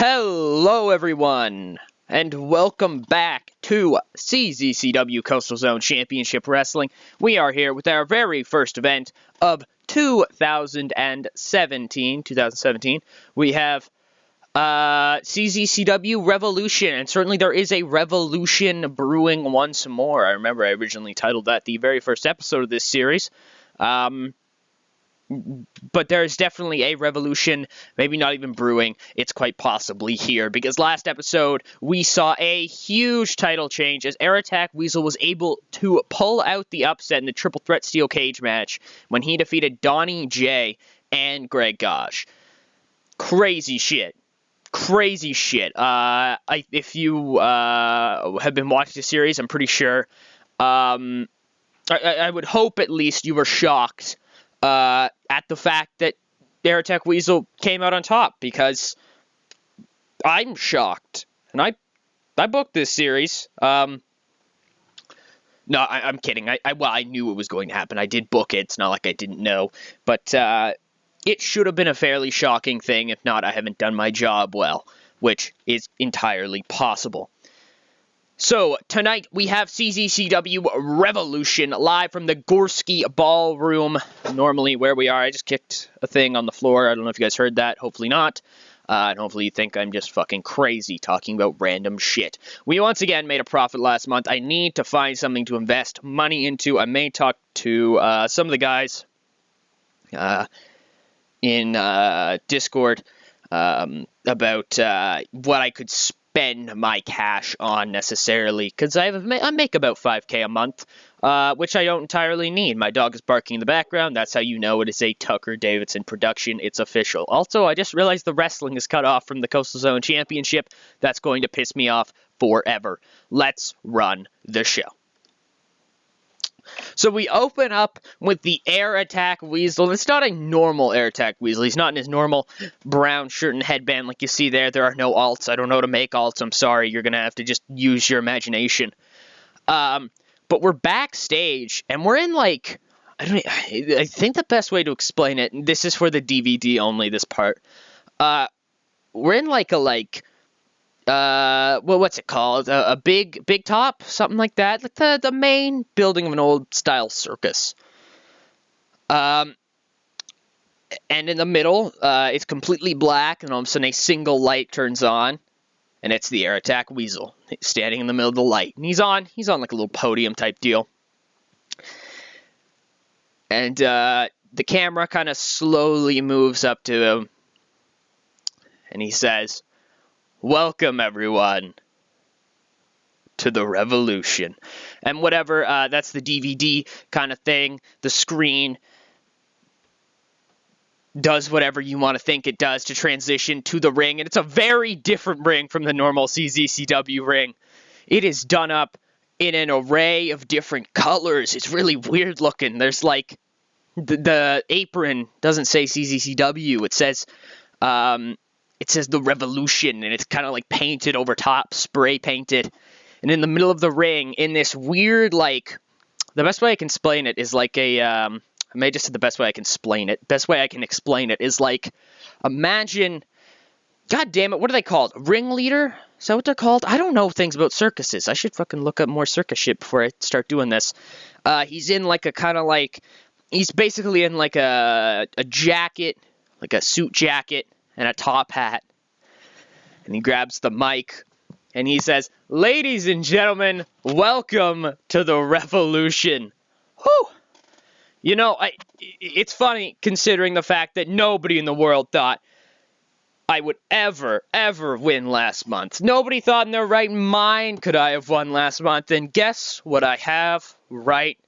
Hello everyone, and welcome back to CZCW Coastal Zone Championship Wrestling. We are here with our very first event of 2017. We have CZCW Revolution, and certainly there is a revolution brewing once more. I remember I originally titled that the very first episode of this series. But there's definitely a revolution, maybe not even brewing, it's quite possibly here, because last episode we saw a huge title change as Air Attack Weasel was able to pull out the upset in the Triple Threat Steel Cage match when he defeated Donnie, Jay, and Greg Gosh. Crazy shit. Crazy shit. If you have been watching the series, I'm pretty sure, I would hope at least you were shocked at the fact that Air Attack Weasel came out on top, because I'm shocked. And I booked this series. No, I'm kidding. I knew it was going to happen. I did book it. It's not like I didn't know. But it should have been a fairly shocking thing. If not, I haven't done my job well, which is entirely possible. So, tonight we have CZCW Revolution live from the Gorski Ballroom. Normally where we are, I just kicked a thing on the floor. I don't know if you guys heard that. Hopefully not. And hopefully you think I'm just fucking crazy talking about random shit. We once again made a profit last month. I need to find something to invest money into. I may talk to some of the guys in Discord about what I could spend my cash on necessarily, because I make about 5K a month, which I don't entirely need. My dog is barking in the background. That's how you know it is a Tucker Davidson production. It's official. Also, I just realized the wrestling is cut off from the Coastal Zone Championship. That's going to piss me off forever. Let's run the show. So we open up with the Air Attack Weasel. It's not a normal Air Attack Weasel. He's not in his normal brown shirt and headband like you see there. There are no alts. I don't know how to make alts. I'm sorry. You're going to have to just use your imagination. But we're backstage, and we're in, like, I think the best way to explain it, and this is for the DVD only, this part. We're in, like, well, what's it called? A big top? Something like that? Like the main building of an old-style circus. And in the middle, it's completely black, and all of a sudden a single light turns on, and it's the Air Attack Weasel standing in the middle of the light. And he's on like a little podium type deal. And the camera kind of slowly moves up to him, and he says, "Welcome, everyone, to the revolution." And whatever, that's the DVD kind of thing. The screen does whatever you want to think it does to transition to the ring. And it's a very different ring from the normal CZCW ring. It is done up in an array of different colors. It's really weird looking. There's like, the apron doesn't say CZCW. It says the Revolution, and it's kind of like painted over top, spray painted. And in the middle of the ring, in this weird, like, the best way I can explain it is like I may just say the best way I can explain it. Best way I can explain it is like, imagine, god damn it, what are they called? Ringleader? Is that what they're called? I don't know things about circuses. I should fucking look up more circus shit before I start doing this. He's in like a kind of like, he's basically in like a jacket, like a suit jacket, and a top hat. And he grabs the mic, and he says, "Ladies and gentlemen, welcome to the revolution." Whew. You know, it's funny considering the fact that nobody in the world thought I would ever win last month. Nobody thought in their right mind could I have won last month. And guess what I have right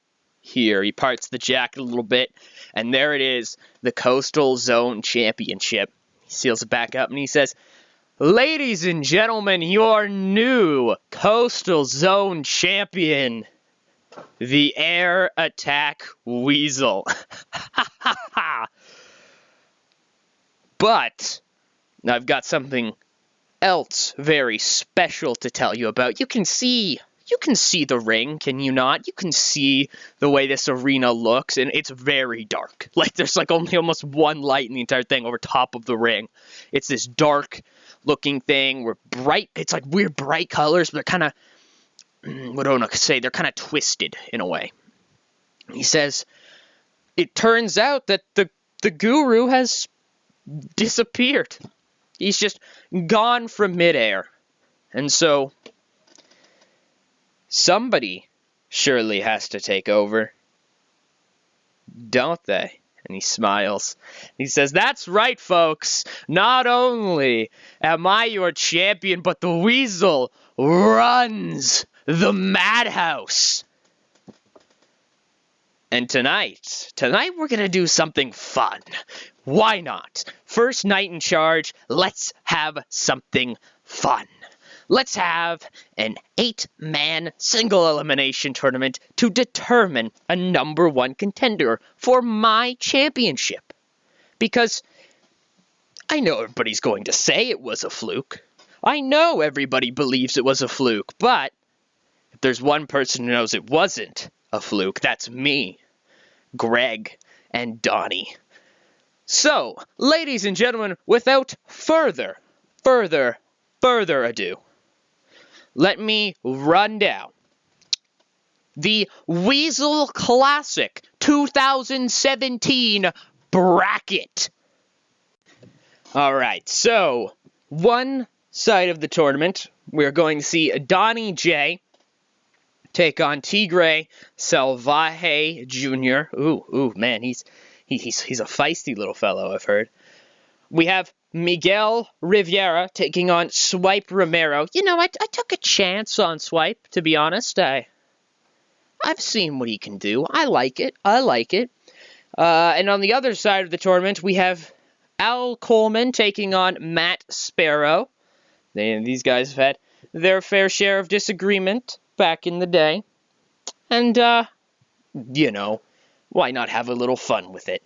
here? He parts the jacket a little bit, and there it is, the Coastal Zone Championship. He seals it back up, and he says, "Ladies and gentlemen, your new Coastal Zone champion, the Air Attack Weasel." But I've got something else very special to tell you about. You can see the ring, can you not? You can see the way this arena looks, and it's very dark. Like, there's like only almost one light in the entire thing over top of the ring. It's this dark, looking thing. We're bright. It's like weird bright colors, but they're kind of, what do I say? They're kind of twisted in a way. He says, it turns out that the guru has disappeared. He's just gone from midair. And so, somebody surely has to take over. Don't they? And he smiles. He says, that's right, folks. Not only am I your champion, but the Weasel runs the Madhouse. And tonight we're going to do something fun. Why not? First night in charge, let's have something fun. Let's have an 8-man single elimination tournament to determine a number 1 contender for my championship. Because I know everybody's going to say it was a fluke. I know everybody believes it was a fluke, but if there's one person who knows it wasn't a fluke, that's me, Greg, and Donnie. So, ladies and gentlemen, without further ado, let me run down the Weasel Classic 2017 bracket. Alright, so, one side of the tournament, we're going to see Donnie J take on Tigre Salvaje Jr. Ooh, man, he's a feisty little fellow, I've heard. We have Miguel Riviera taking on Swipe Romero. You know, I took a chance on Swipe, to be honest. I've seen what he can do. I like it. And on the other side of the tournament, we have Coleman taking on Matt Sparrow. These guys have had their fair share of disagreement back in the day. And, you know, why not have a little fun with it?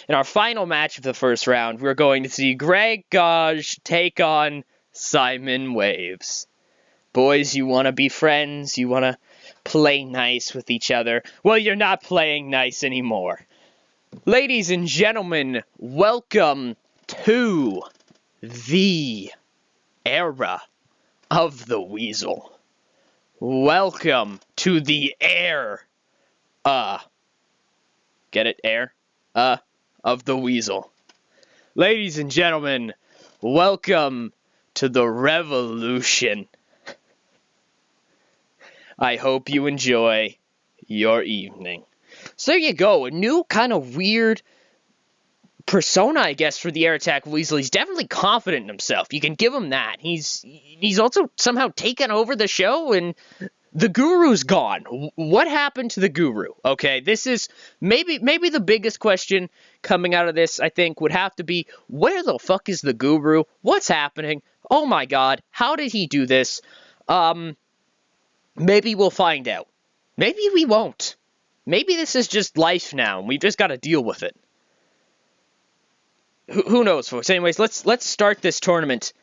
In our final match of the first round, we're going to see Greg Gage take on Simon Waves. Boys, you want to be friends? You want to play nice with each other? Well, you're not playing nice anymore. Ladies and gentlemen, welcome to the era of the Weasel. Welcome to the air. Get it? Air? Of the Weasel. Ladies and gentlemen, welcome to the revolution. I hope you enjoy your evening. So there you go, a new kind of weird persona, I guess, for the Air Attack Weasel. He's definitely confident in himself. You can give him that. He's also somehow taken over the show, and the Guru's gone. What happened to the Guru? Okay, this is maybe the biggest question coming out of this, I think, would have to be, where the fuck is the Guru? What's happening? Oh my god, how did he do this? Maybe we'll find out. Maybe we won't. Maybe this is just life now, and we've just got to deal with it. Who knows, folks? Anyways, let's start this tournament.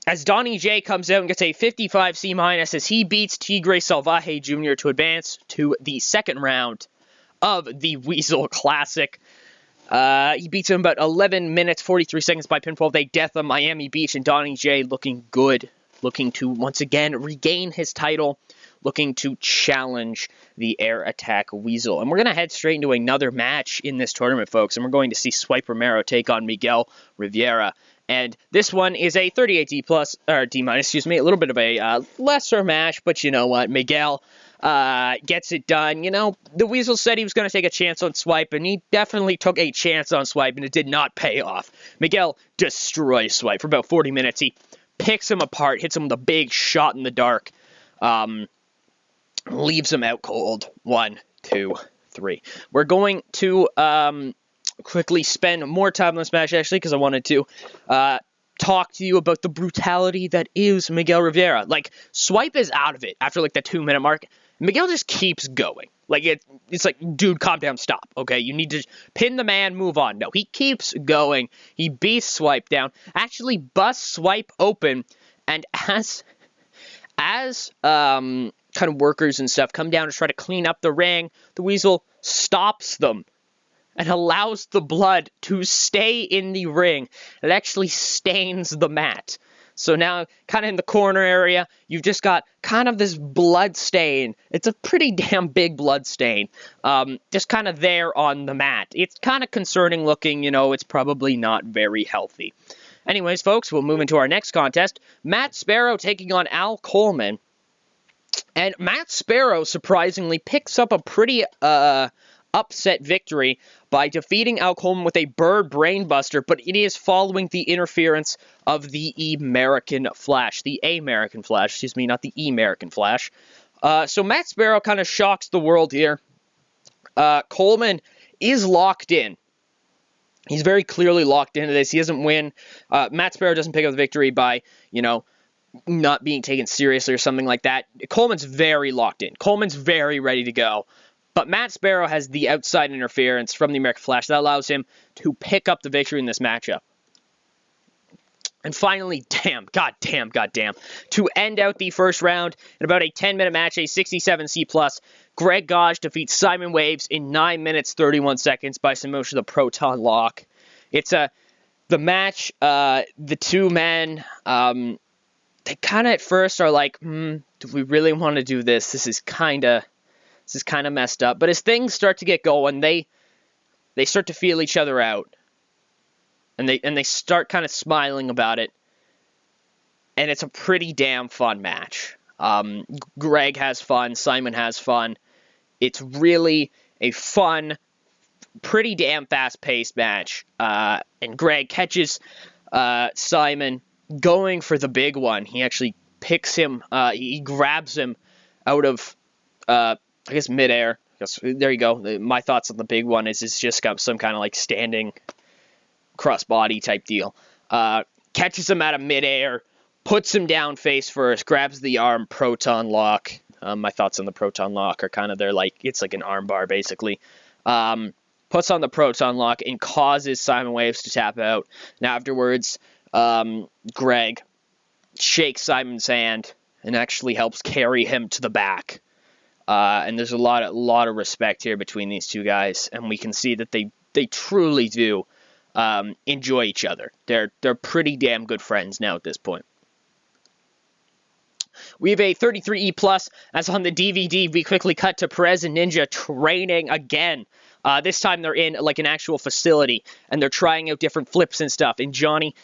As Donnie J comes out and gets a 55 C- as he beats Tigre Salvaje Jr. to advance to the second round of the Weasel Classic. He beats him about 11 minutes, 43 seconds by pinfall. They death on Miami Beach, and Donnie J looking good, looking to once again regain his title, looking to challenge the Air Attack Weasel. And we're going to head straight into another match in this tournament, folks, and we're going to see Swipe Romero take on Miguel Rivera. And this one is a 38D plus, or D minus, excuse me, a little bit of a lesser match, but you know what, Miguel gets it done. You know, the Weasel said he was going to take a chance on Swipe, and he definitely took a chance on Swipe, and it did not pay off. Miguel destroys Swipe for about 40 minutes. He picks him apart, hits him with a big shot in the dark, leaves him out cold. 1, 2, 3. We're going to quickly spend more time on this match, actually, because I wanted to talk to you about the brutality that is Miguel Rivera. Like, Swipe is out of it after, like, the 2-minute mark. Miguel just keeps going. Like, it's like, dude, calm down, stop, okay? You need to pin the man, move on. No, he keeps going. He beats Swipe down, actually busts Swipe open, and as kind of workers and stuff come down to try to clean up the ring, the Weasel stops them and allows the blood to stay in the ring. It actually stains the mat. So now, kind of in the corner area, you've just got kind of this blood stain. It's a pretty damn big blood stain, just kind of there on the mat. It's kind of concerning looking, it's probably not very healthy. Anyways, folks, we'll move into our next contest. Matt Sparrow taking on Al Coleman. And Matt Sparrow, surprisingly, picks up a pretty upset victory by defeating Al Coleman with a bird brainbuster, but it is following the interference of the American Flash. The American Flash, excuse me, not the American Flash. So Matt Sparrow kind of shocks the world here. Coleman is locked in. He's very clearly locked into this. He doesn't win. Matt Sparrow doesn't pick up the victory by, not being taken seriously or something like that. Coleman's very locked in. Coleman's very ready to go. But Matt Sparrow has the outside interference from the American Flash that allows him to pick up the victory in this matchup. And finally, goddamn, to end out the first round in about a 10-minute match, a 67C+, Greg Gage defeats Simon Waves in 9 minutes 31 seconds by submission of the Proton Lock. It's the match, the two men, they kind of at first are like, do we really want to do this? This is kind of messed up. But as things start to get going, they start to feel each other out. And they start kind of smiling about it. And it's a pretty damn fun match. Greg has fun. Simon has fun. It's really a fun, pretty damn fast-paced match. And Greg catches Simon going for the big one. He actually picks him. He grabs him out of, midair. There you go. My thoughts on the big one is it's just got some kind of like standing crossbody type deal. Catches him out of midair, puts him down face first, grabs the arm, Proton Lock. My thoughts on the Proton Lock are kind of it's like an arm bar basically. Puts on the Proton Lock and causes Simon Waves to tap out. Now afterwards, Greg shakes Simon's hand and actually helps carry him to the back. And there's a lot of respect here between these two guys, and we can see that they truly do enjoy each other. They're pretty damn good friends now at this point. We have a 33E+, as on the DVD, we quickly cut to Perez and Ninja training again. This time they're in like an actual facility, and they're trying out different flips and stuff. And Johnny,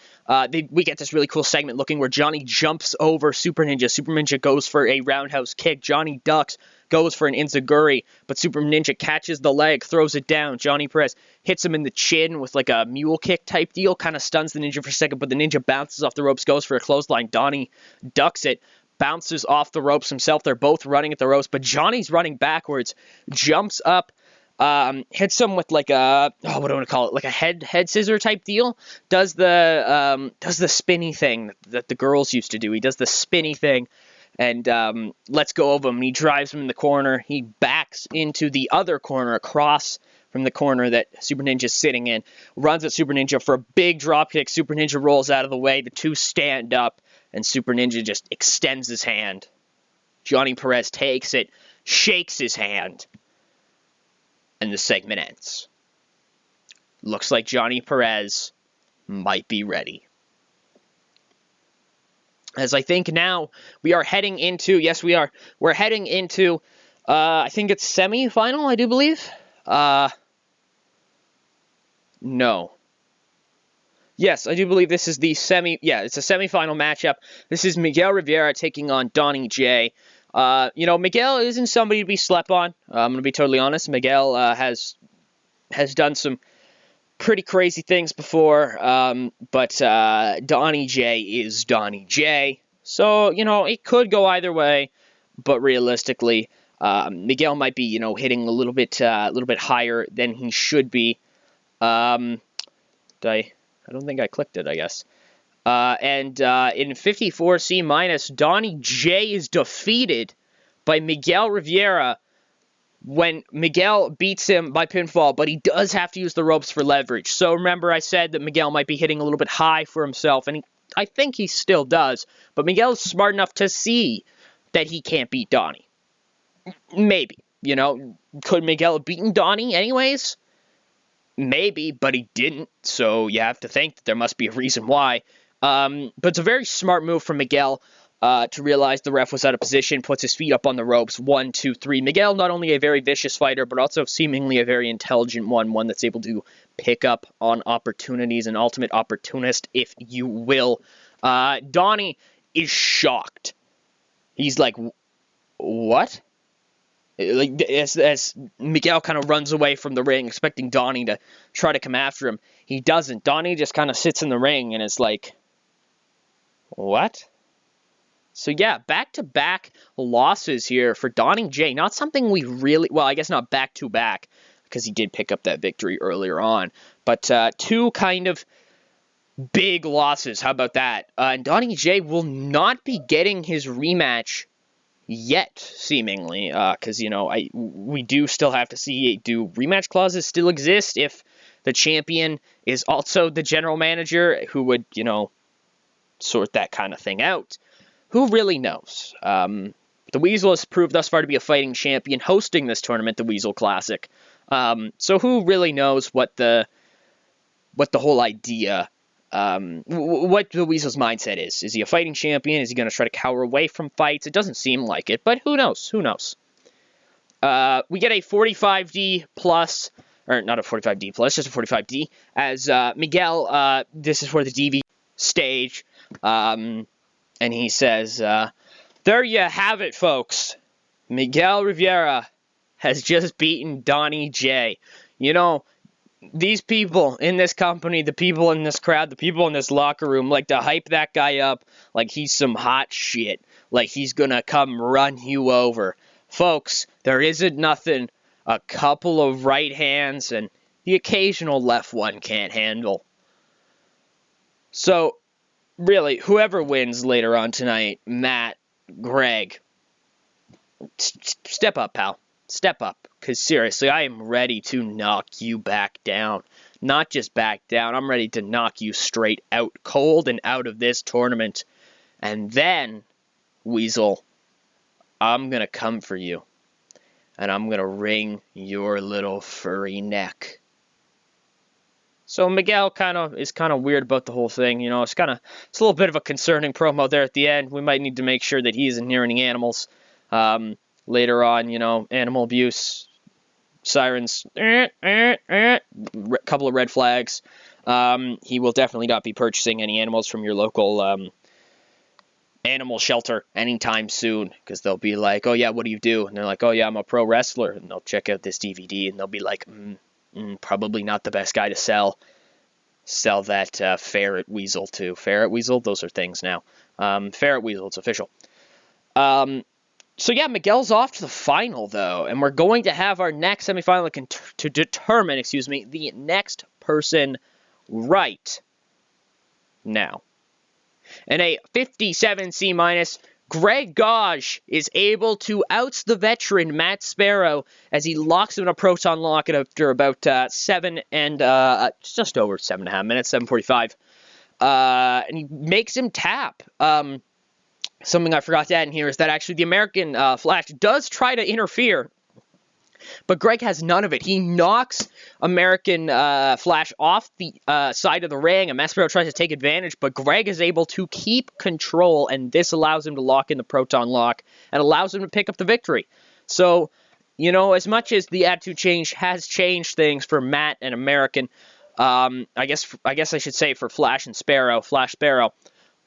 we get this really cool segment looking where Johnny jumps over Super Ninja. Super Ninja goes for a roundhouse kick. Johnny ducks, goes for an enziguri, but Super Ninja catches the leg, throws it down. Johnny Perez hits him in the chin with like a mule kick type deal, kind of stuns the Ninja for a second, but the Ninja bounces off the ropes, goes for a clothesline. Donnie ducks it, bounces off the ropes himself. They're both running at the ropes, but Johnny's running backwards, jumps up, hits him with like a, what do I want to call it, like a head scissor type deal. Does the spinny thing that the girls used to do. He does the spinny thing and lets go of him. And he drives him in the corner. He backs into the other corner across from the corner that Super Ninja's sitting in. Runs at Super Ninja for a big drop kick. Super Ninja rolls out of the way. The two stand up, and Super Ninja just extends his hand. Johnny Perez takes it, shakes his hand, and the segment ends. Looks like Johnny Perez might be ready. As I think now we are heading into, yes we are, we're heading into, I think it's semi-final, I do believe. No. Yes, I do believe this is the it's a semi-final matchup. This is Miguel Rivera taking on Donnie J. Miguel isn't somebody to be slept on. I'm going to be totally honest. Miguel has done some pretty crazy things before, but Donnie J is Donnie J. So, it could go either way, but realistically, Miguel might be, hitting a little bit higher than he should be. I don't think I clicked it, I guess. And in 54C-, Donnie J is defeated by Miguel Rivera when Miguel beats him by pinfall, but he does have to use the ropes for leverage. So remember I said that Miguel might be hitting a little bit high for himself, and I think he still does. But Miguel's smart enough to see that he can't beat Donnie. Maybe, Could Miguel have beaten Donnie anyways? Maybe, but he didn't, so you have to think that there must be a reason why. But it's a very smart move from Miguel to realize the ref was out of position, puts his feet up on the ropes. 1, 2, 3. Miguel, not only a very vicious fighter, but also seemingly a very intelligent one that's able to pick up on opportunities, an ultimate opportunist, if you will. Donnie is shocked. He's like, what? Like, as Miguel kind of runs away from the ring, expecting Donnie to try to come after him. He doesn't. Donnie just kind of sits in the ring and is like, what? So yeah, back-to-back losses here for Donnie J. Not something we really, well, I guess not back-to-back, because he did pick up that victory earlier on. But two kind of big losses. How about that? And Donnie J will not be getting his rematch yet, seemingly, because, you know, we do still have to see, do rematch clauses still exist if the champion is also the general manager, who would, you know, sort that kind of thing out. Who really knows? The Weasel has proved thus far to be a fighting champion hosting this tournament, the Weasel Classic. So who really knows what the whole idea, what the Weasel's mindset is? Is he a fighting champion? Is he going to try to cower away from fights? It doesn't seem like it, but who knows? Who knows? We get a 45D plus, or not a 45D plus, just a 45D, as Miguel, this is for the DV stage, and he says, there you have it, folks. Miguel Rivera has just beaten Donnie J. You know, these people in this company, the people in this crowd, the people in this locker room like to hype that guy up like he's some hot shit, like he's gonna come run you over. Folks, there isn't nothing a couple of right hands and the occasional left one can't handle. So, really, whoever wins later on tonight, Matt, Greg, step up, pal. Step up. Because seriously, I am ready to knock you back down. Not just back down, I'm ready to knock you straight out cold and out of this tournament. And then, Weasel, I'm going to come for you. And I'm going to wring your little furry neck. So Miguel is kind of weird about the whole thing, you know. It's a little bit of a concerning promo there at the end. We might need to make sure that he isn't near any animals. Later on, you know, animal abuse, sirens, couple of red flags. He will definitely not be purchasing any animals from your local animal shelter anytime soon, because they'll be like, oh yeah, what do you do? And they're like, oh yeah, I'm a pro wrestler. And they'll check out this DVD and they'll be like, probably not the best guy to sell that ferret weasel to. Ferret weasel? Those are things now. Ferret weasel, it's official. So yeah, Miguel's off to the final, though, and we're going to have our next semifinal to determine, the next person right now. And a 57C-, Greg Gage is able to oust the veteran Matt Sparrow as he locks him in a proton lock after about just over 7.5 minutes, 7:45. And he makes him tap. Something I forgot to add in here is that actually the American Flash does try to interfere, but Greg has none of it. He knocks American Flash off the side of the ring, and Matt Sparrow tries to take advantage, but Greg is able to keep control, and this allows him to lock in the proton lock and allows him to pick up the victory. So, you know, as much as the attitude change has changed things for Matt and American, I guess I should say for Flash Sparrow,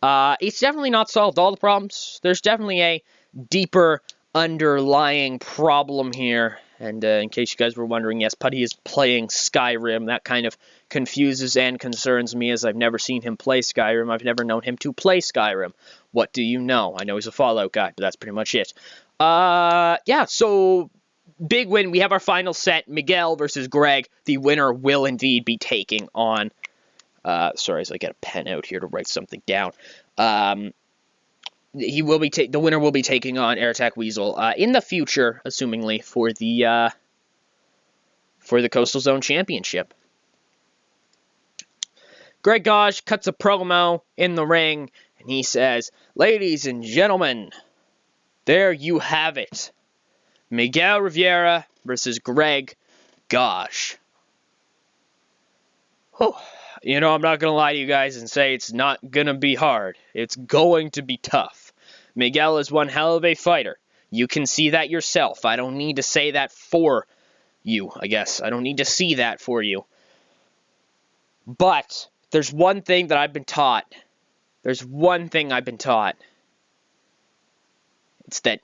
it's definitely not solved all the problems. There's definitely a deeper underlying problem here. And in case you guys were wondering, yes, Putty is playing Skyrim. That kind of confuses and concerns me, as I've never seen him play Skyrim. I've never known him to play Skyrim. What do you know? I know he's a Fallout guy, but that's pretty much it. Yeah, so big win. We have our final set, Miguel versus Greg. The winner will indeed be taking on... sorry, as I get a pen out here to write something down. The winner will be taking on Air Attack Weasel in the future, assumingly for the Coastal Zone Championship. Greg Gage cuts a promo in the ring, and he says, "Ladies and gentlemen, there you have it. Miguel Rivera versus Greg Gage." You know, I'm not going to lie to you guys and say it's not going to be hard. It's going to be tough. Miguel is one hell of a fighter. You can see that yourself. I don't need to say that for you, I guess. I don't need to see that for you. But there's one thing that I've been taught. There's one thing I've been taught. It's that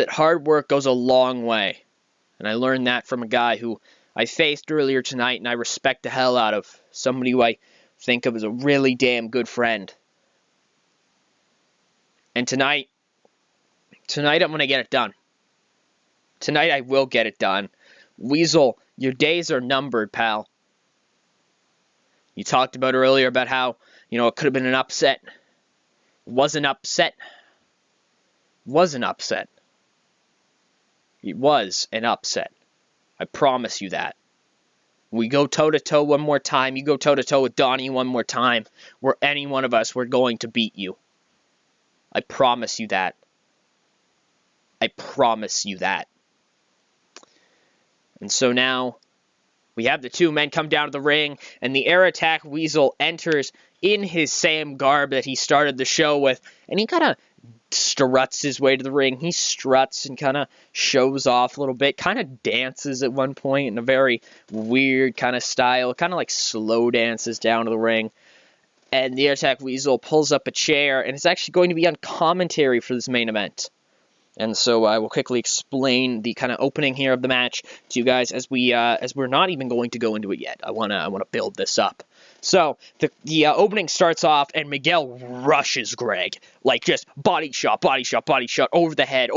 hard work goes a long way. And I learned that from a guy who I faced earlier tonight, and I respect the hell out of. Somebody who I think of as a really damn good friend. And tonight I'm going to get it done. Tonight I will get it done. Weasel, your days are numbered, pal. You talked about earlier about how, it could have been an upset. Was an upset. Was an upset. It was an upset. I promise you that. We go toe-to-toe one more time. You go toe-to-toe with Donnie one more time. Where any one of us, we're going to beat you. I promise you that. I promise you that. And so now, we have the two men come down to the ring, and the Air Attack Weasel enters in his same garb that he started the show with, and he kind of struts his way to the ring. He struts and kind of shows off a little bit, kind of dances at one point in a very weird kind of style, kind of like slow dances down to the ring. And the Air Attack Weasel pulls up a chair, and it's actually going to be on commentary for this main event. And so I will quickly explain the kind of opening here of the match to you guys as we're not even going to go into it yet. I wanna build this up. So the opening starts off, and Miguel rushes Greg, like just body shot over the head,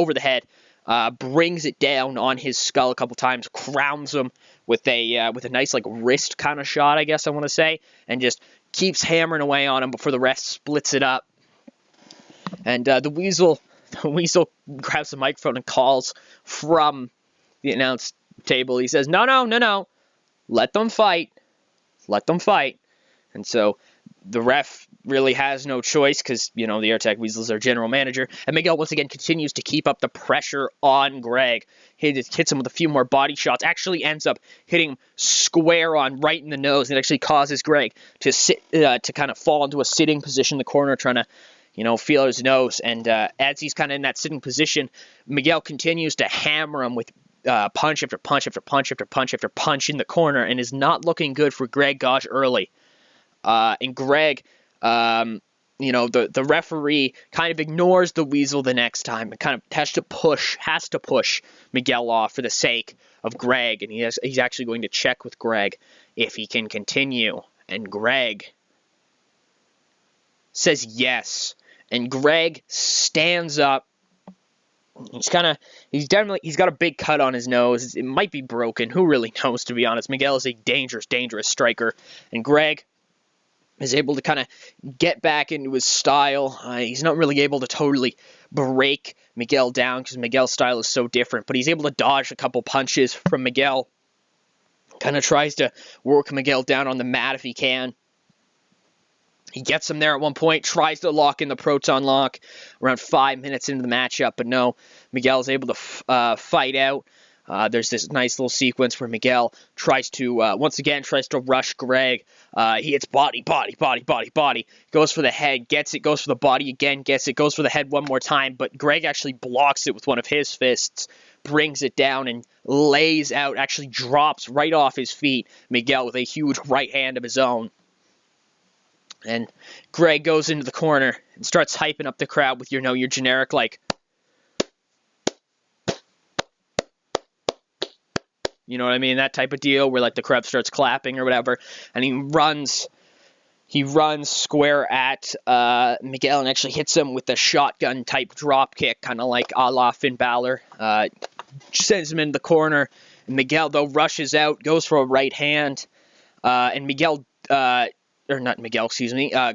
brings it down on his skull a couple times, crowns him with a nice like wrist kind of shot, I guess I want to say, and just keeps hammering away on him before the rest splits it up. And the Weasel grabs the microphone and calls from the announce table. He says, no, let them fight. And so the ref really has no choice because, the Air Attack Weasel is our general manager. And Miguel once again continues to keep up the pressure on Greg. He just hits him with a few more body shots. Actually ends up hitting him square on right in the nose. It actually causes Greg to to kind of fall into a sitting position in the corner, trying to feel his nose. And as he's kind of in that sitting position, Miguel continues to hammer him with punch after punch after punch after punch after punch in the corner, and is not looking good for Greg Gosh early. And Greg, the referee kind of ignores the Weasel the next time and kind of has to push Miguel off for the sake of Greg. And he's actually going to check with Greg if he can continue. And Greg says yes. And Greg stands up. He's got a big cut on his nose. It might be broken. Who really knows, to be honest? Miguel is a dangerous striker. And Greg is able to kind of get back into his style. He's not really able to totally break Miguel down because Miguel's style is so different. But he's able to dodge a couple punches from Miguel. Kind of tries to work Miguel down on the mat if he can. He gets him there at one point, tries to lock in the Proton Lock around 5 minutes into the matchup, but no, Miguel is able to fight out. There's this nice little sequence where Miguel tries to rush Greg. He hits body, goes for the head, gets it, goes for the body again, gets it, goes for the head one more time, but Greg actually blocks it with one of his fists, brings it down and lays out, actually drops right off his feet, Miguel with a huge right hand of his own. And Greg goes into the corner and starts hyping up the crowd with your generic, like, you know what I mean? That type of deal where, like, the crowd starts clapping or whatever. And he runs square at Miguel and actually hits him with a shotgun-type drop kick, kind of like a la Finn Balor. Sends him into the corner. And Miguel, though, rushes out, goes for a right hand. And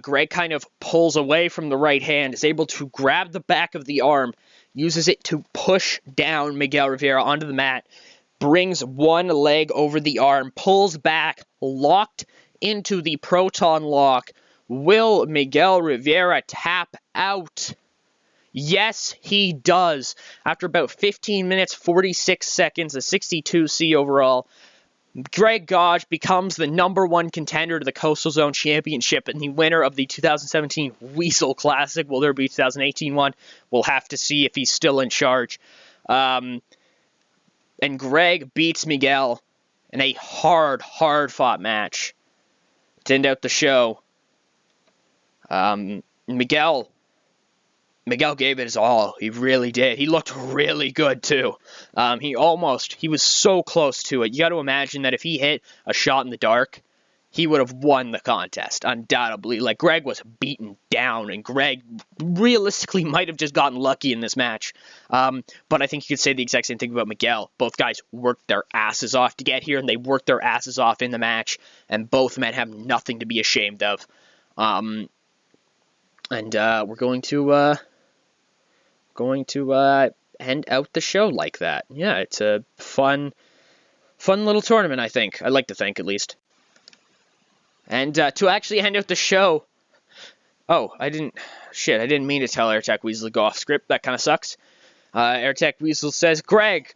Greg kind of pulls away from the right hand, is able to grab the back of the arm, uses it to push down Miguel Rivera onto the mat, brings one leg over the arm, pulls back, locked into the Proton Lock. Will Miguel Rivera tap out? Yes, he does. After about 15 minutes, 46 seconds, a 62C overall, Greg Gage becomes the #1 contender to the Coastal Zone Championship and the winner of the 2017 Weasel Classic. Will there be a 2018 one? We'll have to see if he's still in charge. And Greg beats Miguel in a hard-fought match to end out the show. Miguel gave it his all. He really did. He looked really good, too. He was so close to it. You got to imagine that if he hit a shot in the dark, he would have won the contest, undoubtedly. Like, Greg was beaten down, and Greg realistically might have just gotten lucky in this match. But I think you could say the exact same thing about Miguel. Both guys worked their asses off to get here, and they worked their asses off in the match, and both men have nothing to be ashamed of. We're going to end out the show like that. Yeah, it's a fun little tournament, I think. I'd like to think, at least. And to actually end out the show... Oh, I didn't mean to tell AirTech Weasel to go off script. That kind of sucks. AirTech Weasel says, Greg,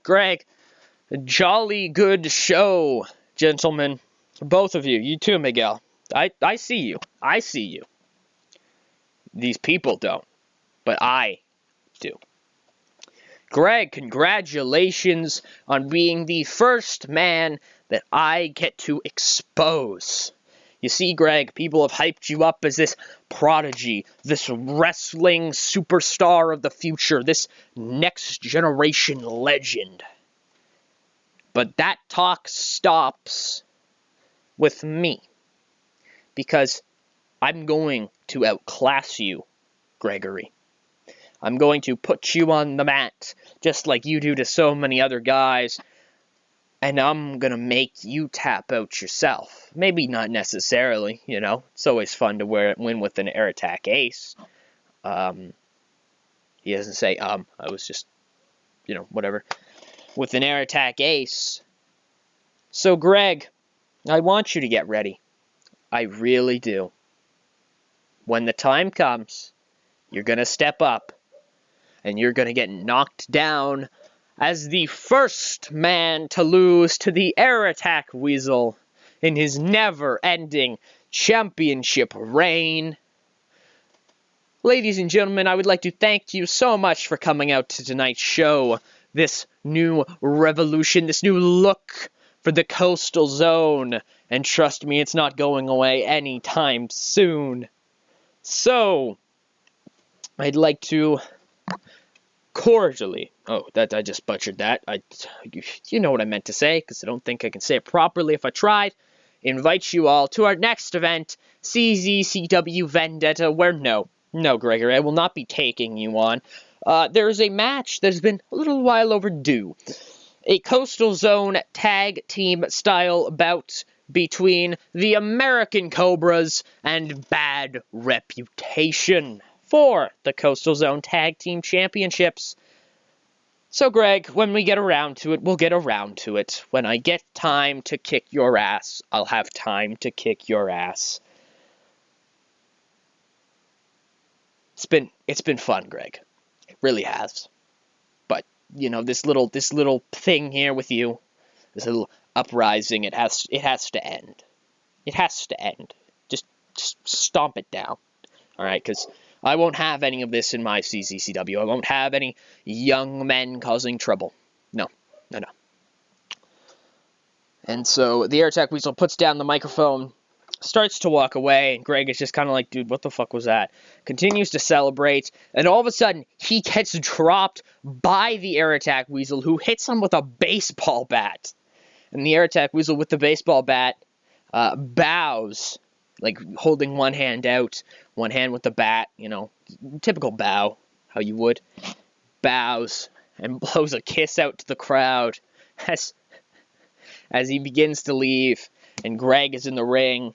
a jolly good show, gentlemen. Both of you. You too, Miguel. I see you. I see you. These people don't. But I do. Greg, congratulations on being the first man that I get to expose. You see, Greg, people have hyped you up as this prodigy, this wrestling superstar of the future, this next generation legend. But that talk stops with me, because I'm going to outclass you, Gregory. I'm going to put you on the mat, just like you do to so many other guys, and I'm going to make you tap out yourself. Maybe not necessarily, you know. It's always fun to win with an air attack ace. He doesn't say, I was just, whatever. With an air attack ace. So, Greg, I want you to get ready. I really do. When the time comes, you're going to step up. And you're going to get knocked down as the first man to lose to the Air Attack Weasel in his never-ending championship reign. Ladies and gentlemen, I would like to thank you so much for coming out to tonight's show. This new revolution, this new look for the Coastal Zone. And trust me, it's not going away anytime soon. So, I'd like to... cordially, I just butchered that. You know what I meant to say, because I don't think I can say it properly if I tried. Invite you all to our next event, CZCW Vendetta, where no, Gregory, I will not be taking you on. There is a match that has been a little while overdue. A Coastal Zone tag team style bout between the American Cobras and Bad Reputation for the Coastal Zone Tag Team Championships. So, Greg, when we get around to it, we'll get around to it. When I get time to kick your ass, I'll have time to kick your ass. It's been fun, Greg. It really has. But, this little thing here with you, this little uprising, it has to end. It has to end. Just stomp it down. Alright, because I won't have any of this in my CZCW. I won't have any young men causing trouble. No. And so the Air Attack Weasel puts down the microphone, starts to walk away, and Greg is just kind of like, dude, what the fuck was that? Continues to celebrate, and all of a sudden, he gets dropped by the Air Attack Weasel, who hits him with a baseball bat. And the Air Attack Weasel with the baseball bat bows, like holding one hand out, one hand with the bat, typical bow, how you would. Bows and blows a kiss out to the crowd as he begins to leave, and Greg is in the ring.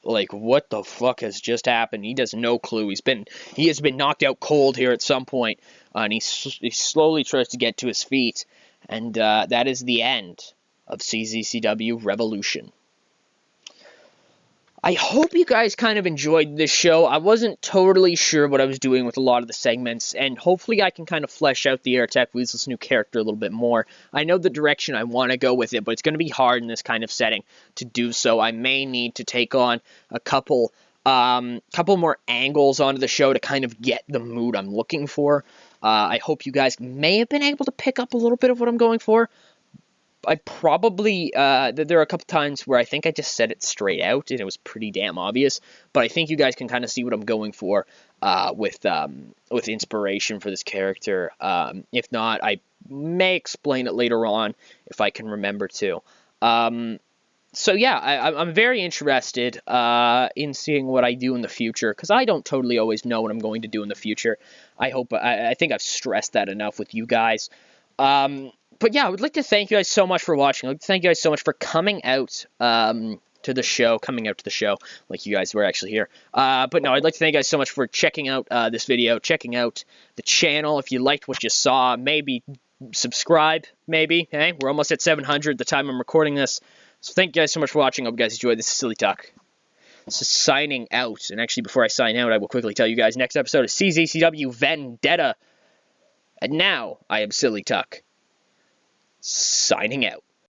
Like, what the fuck has just happened? He has no clue. He has been knocked out cold here at some point, and he slowly tries to get to his feet, and that is the end of CZCW Revolution. I hope you guys kind of enjoyed this show. I wasn't totally sure what I was doing with a lot of the segments, and hopefully I can kind of flesh out the Airtech Weasel's new character a little bit more. I know the direction I want to go with it, but it's going to be hard in this kind of setting to do so. I may need to take on a couple more angles onto the show to kind of get the mood I'm looking for. I hope you guys may have been able to pick up a little bit of what I'm going for. I probably, there are a couple times where I think I just said it straight out, and it was pretty damn obvious, but I think you guys can kind of see what I'm going for with inspiration for this character. If not, I may explain it later on if I can remember to. So yeah, I'm very interested in seeing what I do in the future, because I don't totally always know what I'm going to do in the future. I think I've stressed that enough with you guys. But yeah, I would like to thank you guys so much for watching. I'd like to thank you guys so much for coming out to the show, like you guys were actually here. But no, I'd like to thank you guys so much for checking out this video, checking out the channel. If you liked what you saw, maybe subscribe, maybe. Hey, we're almost at 700 the time I'm recording this. So thank you guys so much for watching. I hope you guys enjoyed. This is Silly Talk. This is signing out. And actually, before I sign out, I will quickly tell you guys, next episode is CZCW Vendetta. And now, I am Silly Talk. Signing out.